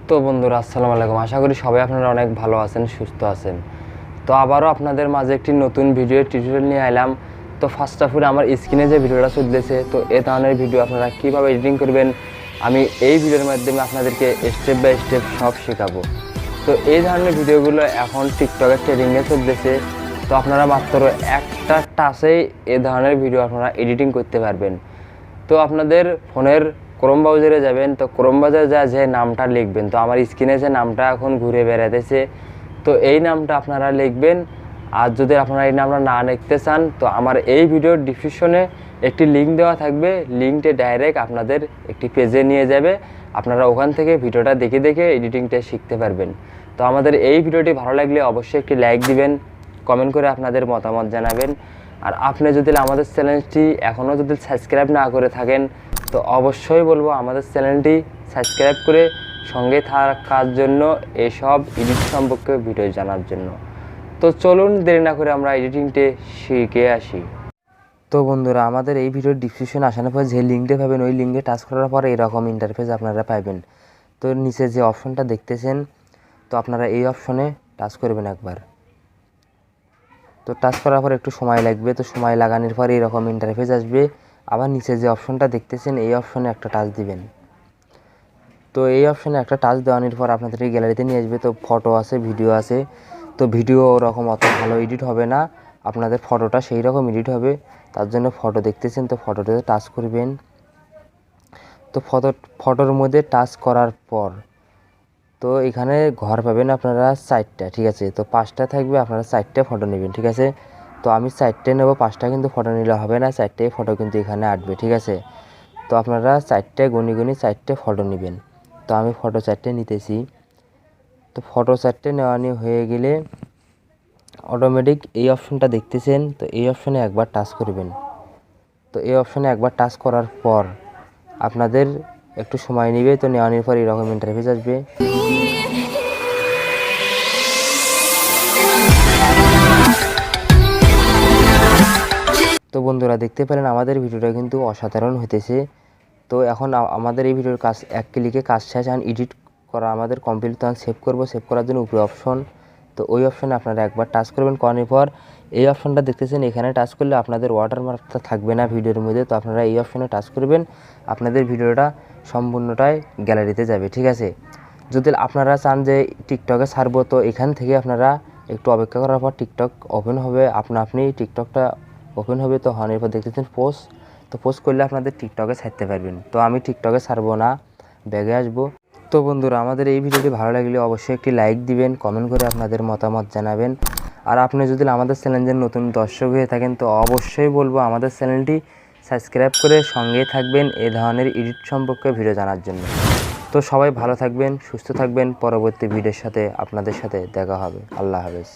তো বন্ধুরা আসসালামু আলাইকুম, আশা করি সবাই আপনারা অনেক ভালো আছেন, সুস্থ আছেন। তো আবারও আপনাদের মাঝে একটি নতুন ভিডিও টিউটোরিয়াল নিয়ে এলাম। তো ফার্স্ট অফ অল আমার স্ক্রিনে যে ভিডিওটা চলতেছে, তো এই ধরনের ভিডিও আপনারা কীভাবে এডিটিং করবেন আমি এই ভিডিওর মাধ্যমে আপনাদেরকে স্টেপ বাই স্টেপ সব শেখাবো। তো এই ধরনের ভিডিওগুলো এখন টিকটকের ট্রেন্ডিংয়ে চলতেছে। তো আপনারা মাত্র একটা টাচেই এই ধরনের ভিডিও আপনারা এডিটিং করতে পারবেন। তো আপনাদের ফোনের ক্রোম ব্রাউজারে যাবেন, তো ক্রোম ব্রাউজারে যে নামটা লিখবেন, তো আমার স্ক্রিনে যে নামটা এখন ঘুরে বেড়াতেছে, তো এই নামটা আপনারা লিখবেন। আর যদি আপনারা এই নামটা না লিখতে চান, তো আমার এই ভিডিওর ডিসক্রিপশনে একটি লিঙ্ক দেওয়া থাকবে, লিঙ্কটা ডাইরেক্ট আপনাদের একটি পেজে নিয়ে যাবে। আপনারা ওখান থেকে ভিডিওটা দেখে দেখে এডিটিংটা শিখতে পারবেন। তো আমাদের এই ভিডিওটি ভালো লাগলে অবশ্যই একটি লাইক দিবেন, কমেন্ট করে আপনাদের মতামত জানাবেন। আর আপনি যদি আমাদের চ্যানেলটি এখনও যদি সাবস্ক্রাইব না করে থাকেন, তো অবশ্যই বলবো আমাদের চ্যানেলটি সাবস্ক্রাইব করে সঙ্গে থাকার জন্য, এসব এডিট সম্পর্কে ভিডিও জানার জন্য। তো চলুন দেরি না করে আমরা এডিটিংটা শিখে আসি। তো বন্ধুরা, আমাদের এই ভিডিওর ডিসক্রিপশন আসানোর পর যে লিঙ্কটা পাবেন, ওই লিঙ্কে টাচ করার পর এরকম ইন্টারফেস আপনারা পাবেন। তো নিচে যে অপশনটা দেখতেছেন, তো আপনারা এই অপশনে টাচ করবেন একবার। তো টাচ করার পর একটু সময় লাগবে, তো সময় লাগানোর পর এরকম ইন্টারফেস আসবে। আবার নিচে যে অপশনটা দেখতেছেন, এই অপশনে একটা টাচ দিবেন। তো এই অপশনে একটা টাচ দেওয়ানোর পর আপনাদের এই গ্যালারিতে নিয়ে আসবে। তো ফটো আছে, ভিডিও আছে। তো ভিডিও ওরকম অত ভালো এডিট হবে না, আপনাদের ফটোটা সেই রকম এডিট হবে। তার জন্য ফটো দেখতেছেন, তো ফটোটাতে টাচ করবেন। তো ফটোর মধ্যে টাচ করার পর তো এখানে ঘর পাবেন আপনারা 4টা, ঠিক আছে। তো 5টা থাকবে, আপনারা 4টে ফটো নেবেন, ঠিক আছে। তো আমি 4টে নেব, 5টা কিন্তু ফটো নিলে হবে না, 4টে ফটো কিন্তু এখানে আসবে, ঠিক আছে। তো আপনারা 4টে গুনি 4টে ফটো নেবেন। তো আমি ফটো 4টে নিতেছি। তো ফটো 4টে নেওয়া নিয়ে হয়ে গেলে অটোমেটিক এই অপশনটা দেখতেছেন, তো এই অপশনে একবার টাচ করবেন। তো এই অপশনে একবার টাচ করার পর আপনাদের একটু সময় নেবে। তো নেওয়ানোর পর এরকম ইন্টারফেস আসবে। তো বন্ধুরা, দেখতে পেলেন আমাদের ভিডিওটা কিন্তু অসাধারণ হইতেছে। তো এখন আমাদের এই ভিডিওর কাজ এক ক্লিকে কাজ শেষ, আর এডিট করা আমাদের কমপ্লিট। তখন সেভ করব, সেভ করার জন্য উপরে অপশন, তো ওই অপশনে আপনারা একবার টাচ করবেন। করার পর এই অপশনটা দেখতেছেন, এখানে টাচ করলে আপনাদের ওয়াটারমার্কটা থাকবে না ভিডিওর মধ্যে। তো আপনারা এই অপশনে টাচ করবেন, আপনাদের ভিডিওটা সম্পূর্ণটাই গ্যালারিতে যাবে, ঠিক আছে। যদি আপনারা চান যে টিকটকে ছাড়বো, তো এখান থেকে আপনারা একটু অপেক্ষা করার পর টিকটক ওপেন হবে, আপনি টিকটকটা ওপেন হবে। তো হওয়ার পর দেখতেছেন পোস্ট, তো পোস্ট করলে আপনাদের টিকটকে ছাড়তে পারবেন। তো আমি টিকটকে ছাড়বো না, ব্যাগে আসবো। তো বন্ধুরা, আমাদের এই ভিডিওটি ভালো লাগলে অবশ্যই একটি লাইক দিবেন, কমেন্ট করে আপনাদের মতামত জানাবেন। আর আপনি যদি আমাদের চ্যানেলের নতুন দর্শক হয়ে থাকেন, তো অবশ্যই বলবো আমাদের চ্যানেলটি সাবস্ক্রাইব করে সঙ্গে থাকবেন এই ধরনের এডিট সম্পর্কে ভিডিও জানার জন্য। তো সবাই ভালো থাকবেন, সুস্থ থাকবেন। পরবর্তী ভিডিওর সাথে আপনাদের সাথে দেখা হবে। আল্লাহ হাফেজ।